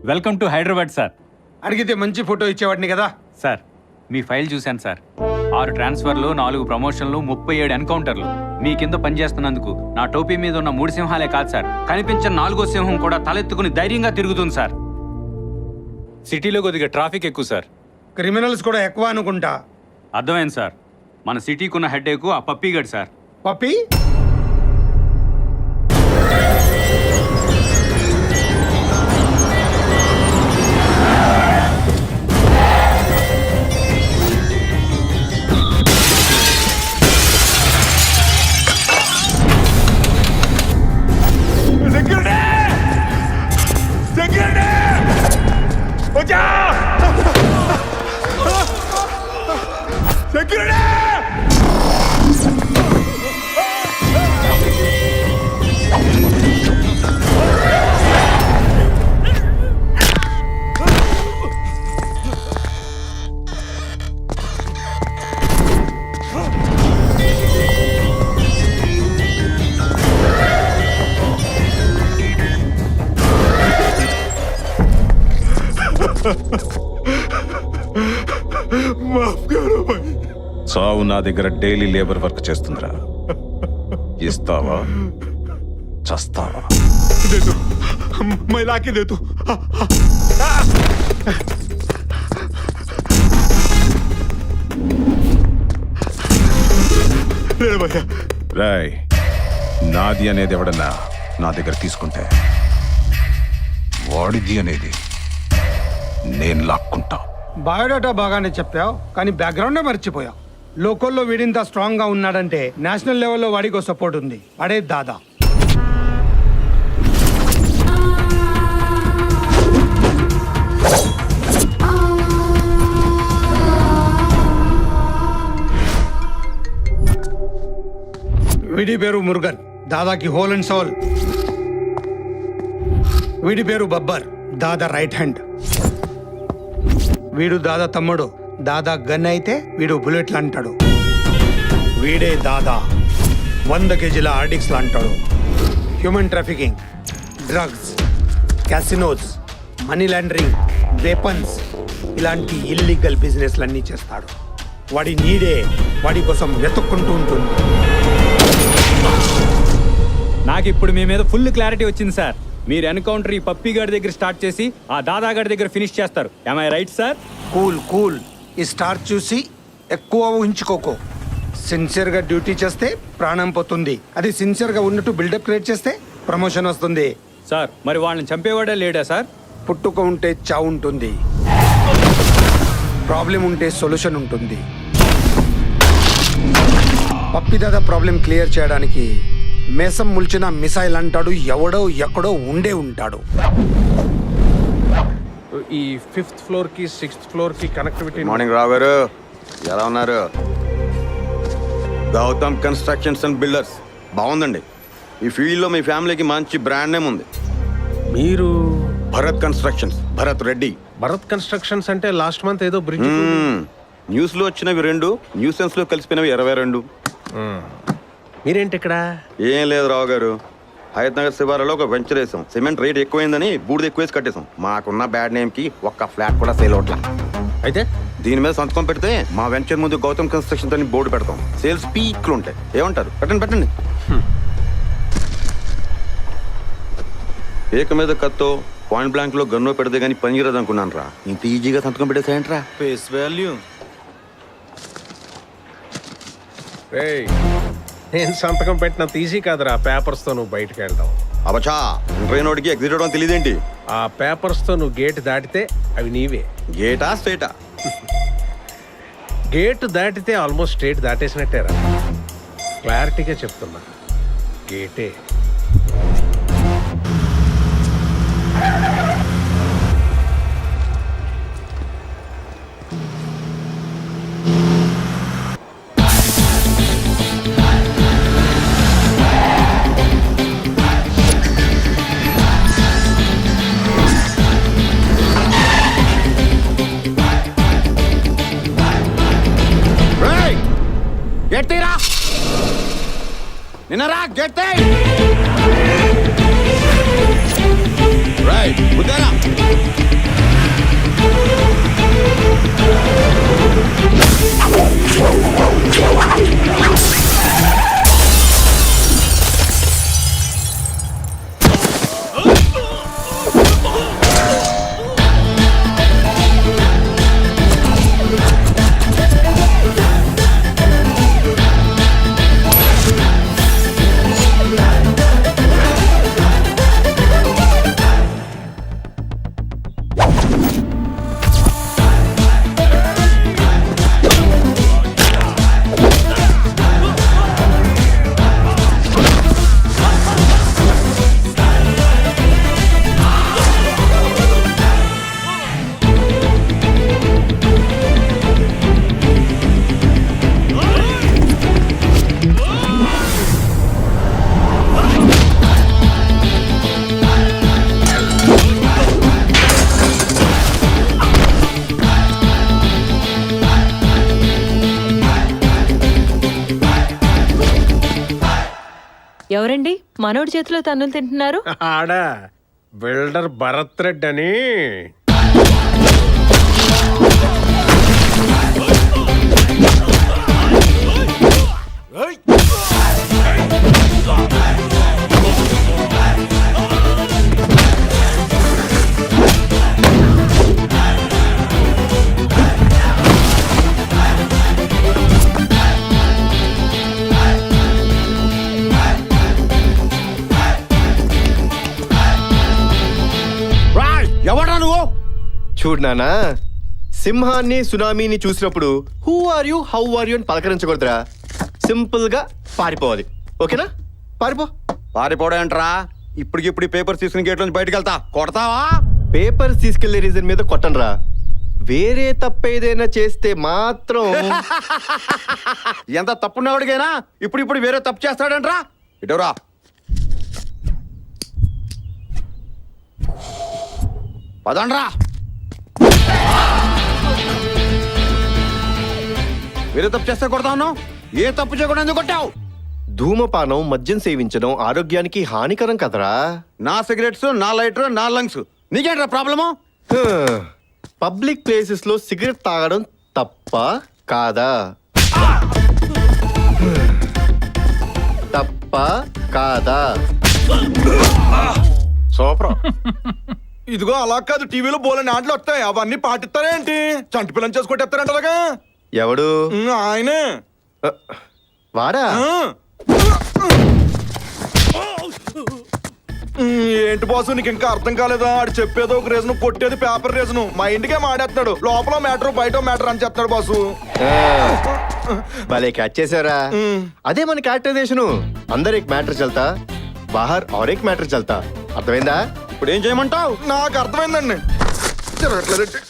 Welcome to Hyderabad sir. అడిగితే మంచి photo ఇచ్చేవాడిని కదా. సార్ మీ ఫైల్ చూశాను సార్. 6 ట్రాన్స్ఫర్లు, 4 ప్రమోషన్లు, 37 ఎన్కౌంటర్లు. మీ కింద పనిచేస్తున్నందుకు నా టోపీ మీద ఉన్న 3 సింహాలే కాదు సార్, కనిపించిన 4వ సింహం కూడా తలెత్తుకుని ధైర్యంగా తిరుగుతుంది సార్. సిటీలో కొద్దిగా ట్రాఫిక్ ఎక్కువ సార్. క్రిమినల్స్ కూడా ఎక్కువ అనుకుంటా. అర్థమైంది సార్. మన సిటీకున్న హెడ్ఏకు ఆ పప్పీగడ్ సార్. పప్పి సావు నా దగ్గర డైలీ లేబర్ వర్క్ చేస్తుందిరా. ఇస్తావా చస్తావా? రాయ్, నాది అనేది ఎవడన్నా నా దగ్గర తీసుకుంటే వాడిది అనేది నేను లాక్కుంటా. బయోడాటా బాగానే చెప్పావు, కానీ బ్యాక్గ్రౌండే మర్చిపోయావు. లోకల్లో వీడింత స్ట్రాంగ్ గా ఉన్నాడంటే నేషనల్ లెవెల్లో వాడికో సపోర్ట్ ఉంది. అడే దాదా. వీడి పేరు మురుగన్, దాదాకి హోల్ అండ్ సోల్. వీడి పేరు బబ్బర్, దాదా రైట్ హ్యాండ్. వీడు దాదా తమ్ముడు. దాదా గన్ అయితే వీడు బుల్లెట్లు అంటాడు. వీడే దాదా 100 కేజీల ఆర్డిక్స్లు అంటాడు. Human trafficking, drugs, casinos, money laundering, weapons, ఇలాంటి ఇల్లీగల్ బిజినెస్లన్నీ చేస్తాడు. వాడి నీడే వాడి కోసం వెతుక్కుంటూ ఉంటుంది. నాకు ఇప్పుడు మీ మీద ఫుల్ క్లారిటీ వచ్చింది సార్. మీరు ఎన్కౌంటర్ ఈ పప్పీగాడి దగ్గర స్టార్ట్ చేసి ఆ దాదాగాడి దగ్గర ఫినిష్ చేస్తారు. am I right sir? Cool cool. ఈ స్టార్ చూసి ఎక్కువ ఊహించుకోకు. సిన్సియర్గా డ్యూటీ చేస్తే ప్రాణం పోతుంది. అది సిన్సియర్గా ఉన్నట్టు బిల్డప్ క్రియేట్ చేస్తే ప్రమోషన్ వస్తుంది. సార్ మరి వాళ్ళని చంపేవాడే లేడా సార్? పుట్టుక ఉంటే చావు ఉంటుంది, ప్రాబ్లం ఉంటే సొల్యూషన్ ఉంటుంది. పప్పిదాదా ప్రాబ్లం క్లియర్ చేయడానికి మేసం ముల్చిన మిసైల్ అంటాడు. ఎవడో ఎక్కడో ఉండే ఉంటాడు. ఈ 5th ఫ్లోర్ కి 6th ఫ్లోర్ కి కనెక్టివిటీ. మార్నింగ్ రావు గారు, ఎలా ఉన్నారు? గౌతమ్ కన్స్ట్రక్షన్స్ అండ్ బిల్డర్స్ బాగుందండి. ఈ ఫీల్డ్లో మీ ఫ్యామిలీకి మంచి బ్రాండ్ నేమ్ ఉంది. మీరు భరత్ కన్స్ట్రక్షన్స్, భరత్ రెడ్డి. భరత్ కన్స్ట్రక్షన్స్ అంటే లాస్ట్ మంత్ ఏదో బ్రిడ్జ్. న్యూస్లో వచ్చినవి 2, న్యూసెన్స్లో కలిసిపోయినవి 22. మీరేంటి ఇక్కడ? ఏం లేదు రావు గారు, హయత్ నగర్ శివారులో ఒక వెంచర్ వేసాం. సిమెంట్ రేట్ ఎక్కువైందని బూడిద ఎక్కువేసి కట్టేసాం. మాకున్న బ్యాడ్ నేమ్కి ఒక్క ఫ్లాట్ కూడా సేల్ అవట్లా. అయితే దీని మీద సంతకం పెడితే మా వెంచర్ ముందు గౌతమ్ కన్స్ట్రక్షన్స్ అని బోర్డు పెడతాం. సేల్స్ పీక్లు ఉంటాయి. ఏమంటారు? పెట్టండి. ఏక మీద కత్తో పాయింట్ బ్లాంక్ లో గన్నో పెడితే గానీ పనికిరాదు అనుకున్నాను రా. ఇంత ఈజీగా సంతకం పెట్టేసాయంట్రా. Face value. నేను సంతకం పెట్టినంత ఈజీ కాదురా పేపర్స్ తో నువ్వు బయటకు వెళ్తావు. అబచా, ఇంట్రైనోడికి ఎగ్జిట్ అవడం తెలియదేంటి? ఆ పేపర్స్ తో నువ్వు గేట్ దాటితే అవి నీవే. గేటా స్ట్రేటా? గేట్ దాటితే ఆల్మోస్ట్ స్ట్రేట్ దాటేసినట్టేరా. క్లారిటీగా చెప్తున్నా, గేటే. నిన్నరా గెట్ రైట్ ఉదారా ఎవరండి మనోడి చేతిలో తన్నులు తింటున్నారు? ఆడ బిల్డర్ భరత్ రెడ్డి అని. ఎవడా నువ్వు? చూడు నానా, సింహాన్ని సునామీని చూసినప్పుడు who are you how are you అని పలకరించకూడదురా. సింపుల్ గా పారిపోవాలి. ఓకేనా? పారిపో. పారిపోవడంట్రా ఇప్పటికిప్పుడు పేపర్స్ తీసుకుని గేట్ నుంచి బయటకు వెళ్తా కొడతావా? పేపర్స్ తీసుకెళ్లే రీజన్ మీద కొట్టనరా. వేరే తప్పేదైనా చేస్తే మాత్రం ఎంత తప్పున్నవాడికైనా ఇప్పుడు వేరే తప్పు చేస్తాడంట్రా. ఇటవరా పదండ్రా. వేరే తప్పు చేస్తే కొడతాను. ఏ తప్పు చేయకుండా ఎందుకు కొట్టావు? ధూమపానం, మద్యం సేవించడం ఆరోగ్యానికి హానికరం కదరా. నా సిగరెట్స్, నా లైటర్, నా లంగ్స్, నీకేంట్రా ప్రాబ్లము? పబ్లిక్ ప్లేసెస్ లో సిగరెట్ తాగడం తప్ప కాదా? తప్ప కాదా? సూపర్. ఇదిగో అలా కాదు, టీవీలో బోలని ఆటలు వస్తాయి, అవన్నీ పాటిస్తారేంటి? చంటి పిల్లని చేసుకొట్టేస్తారంట అలాగా. ఎవడు? ఆయనే. వాడా? ఏంటి బాసు, నీకు ఇంకా అర్థం కాలేదా? ఆడు చెప్పేదో ఒక రీజను, కొట్టేది పేపర్ రీజను. మా ఇంటికే మాడేస్తున్నాడు. లోపల మ్యాటర్ బయట మ్యాటర్ అని చెప్తాడు బాసు. భలే క్యాచ్ చేసారా. అదే మన క్యారెక్టరైజేషన్. అందరు एक मैटर चलता बाहर और एक मैटर चलता. అర్థమైందా? ఇప్పుడు ఏం చేయమంటావు? నాకు అర్థమైందండి. జరగట్లేదండి.